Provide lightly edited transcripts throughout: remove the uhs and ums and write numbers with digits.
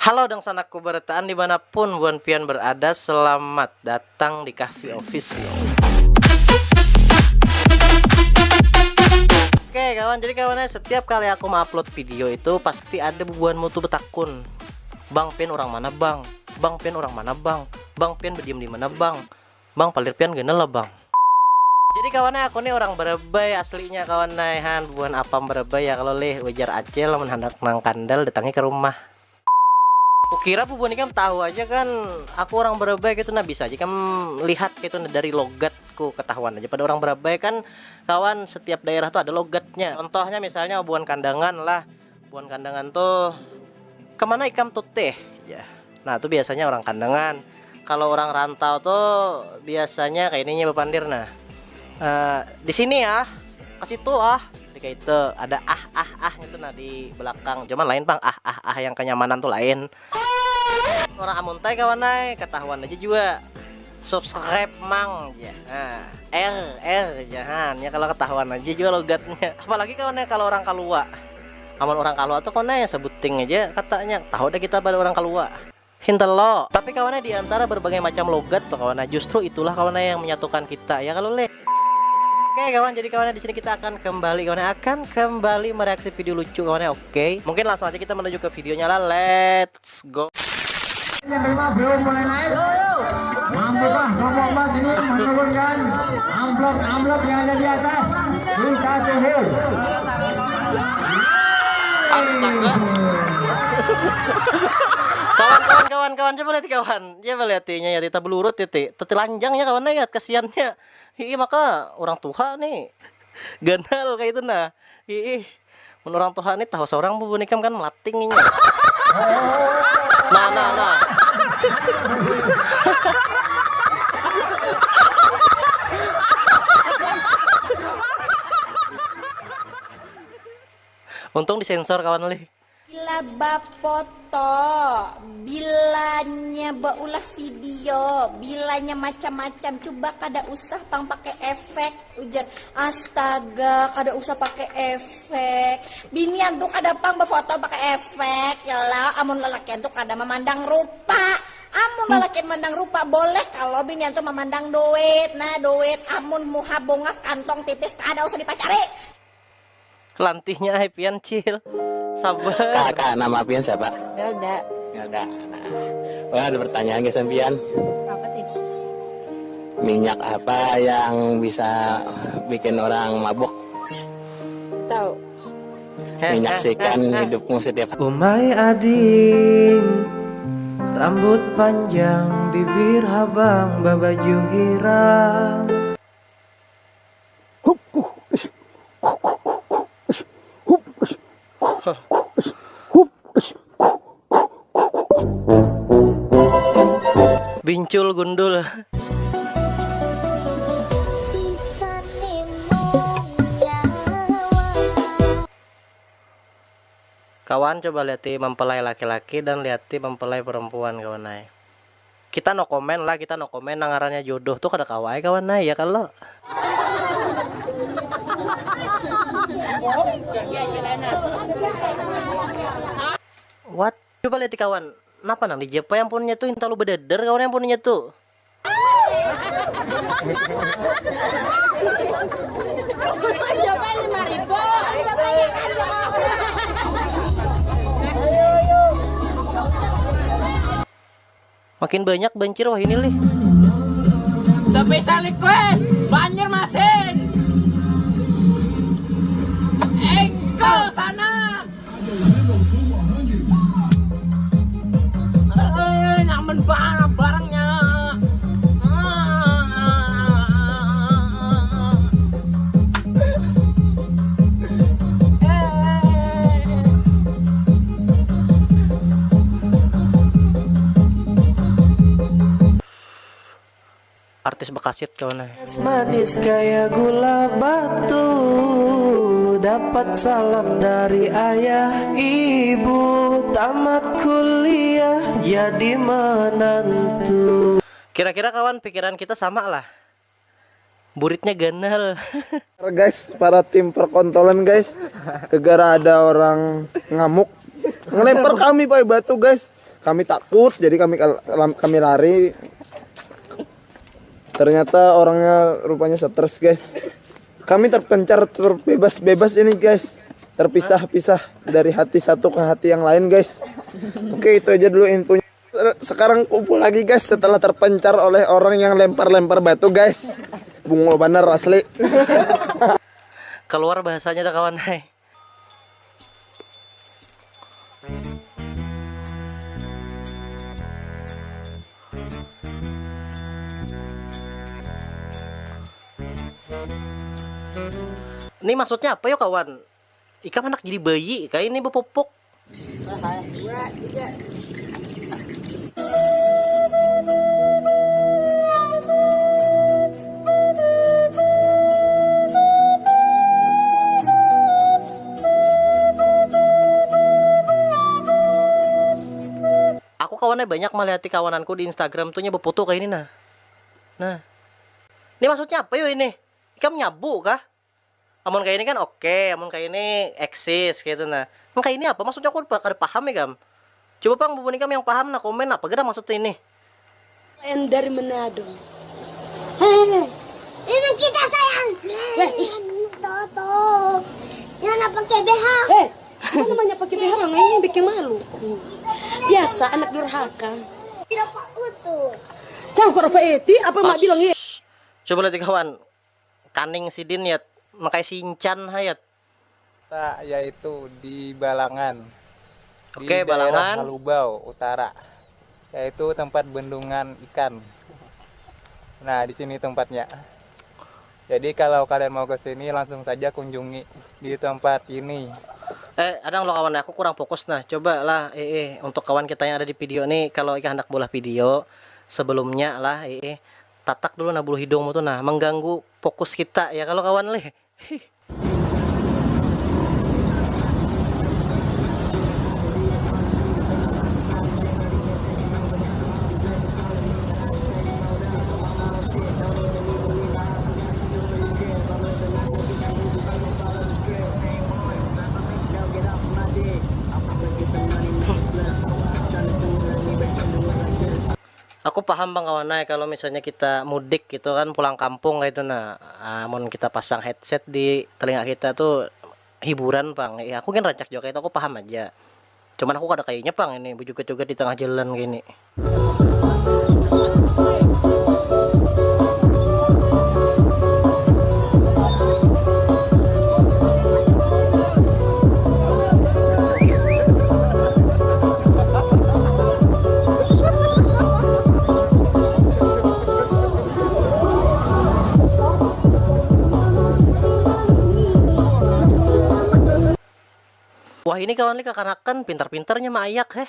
Halo dan sanakku bertaan dimanapun Buan Pian berada, selamat datang di Kahfi Official. Oke kawan, jadi kawannya setiap kali aku upload video itu pasti ada bubuan mutu betakun. Bang Pian orang mana bang? Bang Pian orang mana bang? Bang Pian berdiam di mana bang? Bang Palir Pian genel lah bang. Jadi kawannya aku nih orang Berebay aslinya kawannya han buan apa Berebay ya kalau leh wajar acel menhandak nang kandal datangi ke rumah. Kukira bubuan ikan tahu aja kan aku orang Berebay gitu, nah bisa aja kan lihat gitu dari logatku ketahuan aja pada orang Berebay kan kawan, setiap daerah tuh ada logatnya. Contohnya misalnya buan kandangan lah, buan kandangan tuh kemana ikam tuh teh ya, nah itu biasanya orang kandangan. Kalau orang rantau tuh biasanya kayak ininya Bapandir, nah di sini ya kasih tuh kayak itu ada itu nah di belakang, cuman lain bang yang kenyamanan tuh lain. Orang amuntai kawanai ketahuan aja juga subscribe mang ya, nah, R jangan ya kalau ketahuan aja juga logatnya. Apalagi kawannya kalau orang Kalua, aman orang Kalua tuh kawannya sebuting aja katanya tahu deh kita pada orang Kalua hintelo. Tapi kawannya diantara berbagai macam logat tuh kawannya justru itulah kawannya yang menyatukan kita ya kalau le. Oke kawan, jadi kawannya di sini kita akan kembali mereaksi video lucu kawannya. Oke, mungkin langsung aja kita menuju ke videonya lah. Let's go. Yang kelima belum mulai naik. Mampu kah kelompok emas ini menurunkan amplop yang ada di atas kita suhul. Astaga. Kawan coba lihat kawan, coba lihat ya kita belurut tetelanjangnya kawan ya, kasihannya. Maka orang tua nih ganal kayak itu nah. Menurut orang tua nih tahu seorang bubun ikam kan melating ini. Nah. Untung disensor kawan li. Bila bapoto, bilanya baulah video, bilanya macam-macam, coba kada usah pang pakai efek, ujar astaga kada usah pakai efek. Binian tuh kada pang bafoto pakai efek, ya lah amun lelakian tuh kada memandang rupa. Amun lelakian memandang rupa boleh, kalau binian tuh memandang duit. Nah duit amun muha bongas kantong tipis kada usah dipacari. Lantihnya Pian cil. Sabar. Kakak nama Pian siapa? Yaudah. Yaudah. Wah ada pertanyaan guys Pian. Apa sih? Minyak apa yang bisa bikin orang mabuk? Tahu. Minyak sikan hidupmu setiap hari. Umay ading, rambut panjang, bibir habang, babaju girang. Bincul gundul. Kawan coba lihat mempelai laki-laki dan lihat mempelai perempuan kawan naik. Kita no komen lah, kita no komen nangarannya jodoh tuh kada kawai kawan naik ya kalau. What? Coba lihat kawan. Kenapa nang di Jepa yang punya tuh intalu bededer kawan yang punya tuh. Makin banyak banjir wah ini lih. Spesial request banjir masin. Engkau sana. Nyaman banget barangnya. Artis Bekasit kawan. Manis kayak gula batu, dapat salam dari ayah ibu, tamat kuliah jadi menantu. Kira-kira kawan pikiran kita sama lah. Buritnya ganal. Guys, para tim perkontolan guys, gara ada orang ngamuk Ngelempar kami pakai batu guys. Kami takut, jadi kami lari. Ternyata orangnya rupanya stres guys. Kami terpencar terbebas-bebas ini guys. Terpisah-pisah dari hati satu ke hati yang lain guys. Oke, itu aja dulu infonya. Sekarang kumpul lagi guys setelah terpencar oleh orang yang lempar-lempar batu guys. Bungo bener asli. Keluar bahasanya dah kawan. Hai. Ini maksudnya apa ya kawan? Ikam anak jadi bayi, kayak ini bepopok. Aku kawannya banyak melihat kawananku di Instagram tuh befoto kayak ini nah. Nah. Ini maksudnya apa yo ini? Ikam nyabu kah? Amun kayak ini kan oke, amun kayak ini eksis gitu nah. Amun kayak ini apa? Maksudnya aku kada paham ya, Gam. Coba Bang, bubuni Kam yang paham nah komen apa gara maksudnya ini. Yang dari Manado. Ini kita sayang. Toto. Yang nak pakai BH. Apa namanya pakai BH orang ini bikin malu. Biasa anak durhaka. Tidak Pak Utu. Jauh kok apa eti? Apa mak bilang ya? Coba lihat kawan. Kaning sidin ya, makai sinchan hayat. Yaitu di Balangan. Oke, di daerah Balangan. Halubau Utara. Yaitu tempat bendungan ikan. Nah, di sini tempatnya. Jadi kalau kalian mau ke sini langsung saja kunjungi di tempat ini. Ada lo kawan aku kurang fokus nah. Coba lah untuk kawan kita yang ada di video nih kalau ikan hendak bola video sebelumnya lah tatak dulu nah bulu hidungmu tuh nah mengganggu fokus kita ya kalau kawan leh. Aku paham Bang kawan kalau misalnya kita mudik gitu kan pulang kampung gitu nah amun kita pasang headset di telinga kita tuh hiburan Bang ya aku kan rancak juga itu aku paham aja cuman aku kada kayaknya Bang ini juga di tengah jalan gini. Wah ini kawan li kekanakan pintar-pintarnya mah ayak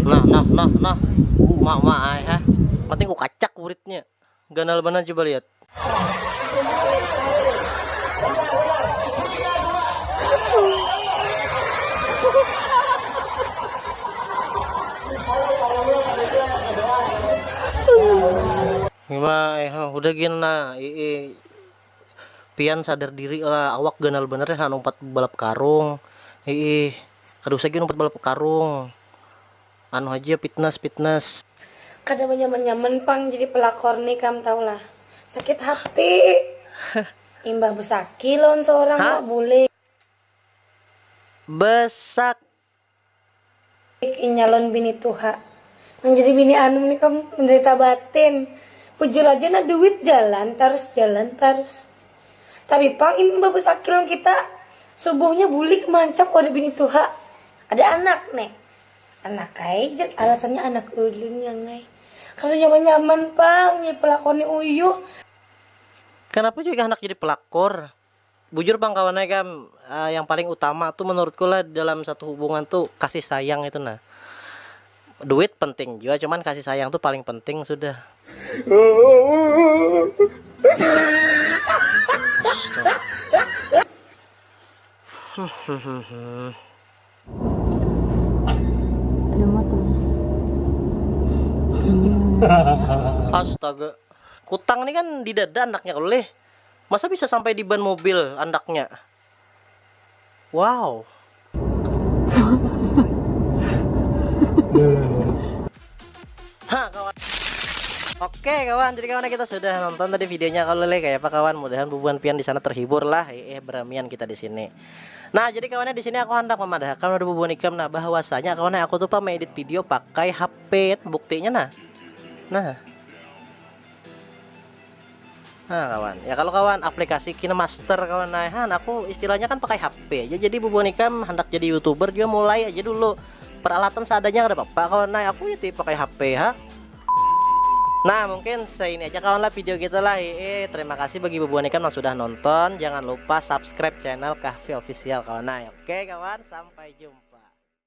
Nah mak ay mati ku kacak uritnya ganal benar coba lihat. Gimana udah gini pian sadar diri lah awak ganal bener ya numpat balap karung kada usah numpat balap karung anu aja fitness kada nyaman Pang jadi pelakor nih kam tau lah sakit hati imbah besaki lawan seorang nggak boleh besak nyalon bini tuha menjadi bini anu nih kam menderita batin pujul aja na duit jalan terus tapi Pang imbah besaki lawan kita subuhnya bulik mancap kok ada bini tuha ada anak nih anak kai alasannya anak ulun yang ngai kalau nyaman Pang jadi pelakor nih uyuh. Kenapa juga anak jadi pelakor? Bujur Bang kawannya kan yang paling utama tuh menurutku lah dalam satu hubungan tuh kasih sayang itu nah. Duit penting juga cuman kasih sayang tuh paling penting sudah. Astaga, kutang ini kan di dada anaknya oleh. Masa bisa sampai di ban mobil anaknya? Wow. Hah, kawan. Oke kawan, jadi kawan kita sudah nonton tadi videonya kalau kayak apa kawan. Mudahan bubuan pian di sana terhibur lah. Beramian kita di sini. Nah jadi kawannya di sini aku hendak memadahkan ada bubuan ikam. Nah bahwasanya kawannya aku tuh edit video pakai HP. Buktinya nah kawan, ya kalau kawan aplikasi KineMaster kawan, nah aku istilahnya kan pakai HP aja. Jadi bubuan ikam hendak jadi YouTuber juga mulai aja dulu. Peralatan seadanya ada apa kawan. Nah aku ya pakai HP ha. Nah mungkin ini aja kawan lah video kita lah. Terima kasih bagi bubuan ikan yang sudah nonton. Jangan lupa subscribe channel Kahfi Official kawan. Nah oke kawan, sampai jumpa.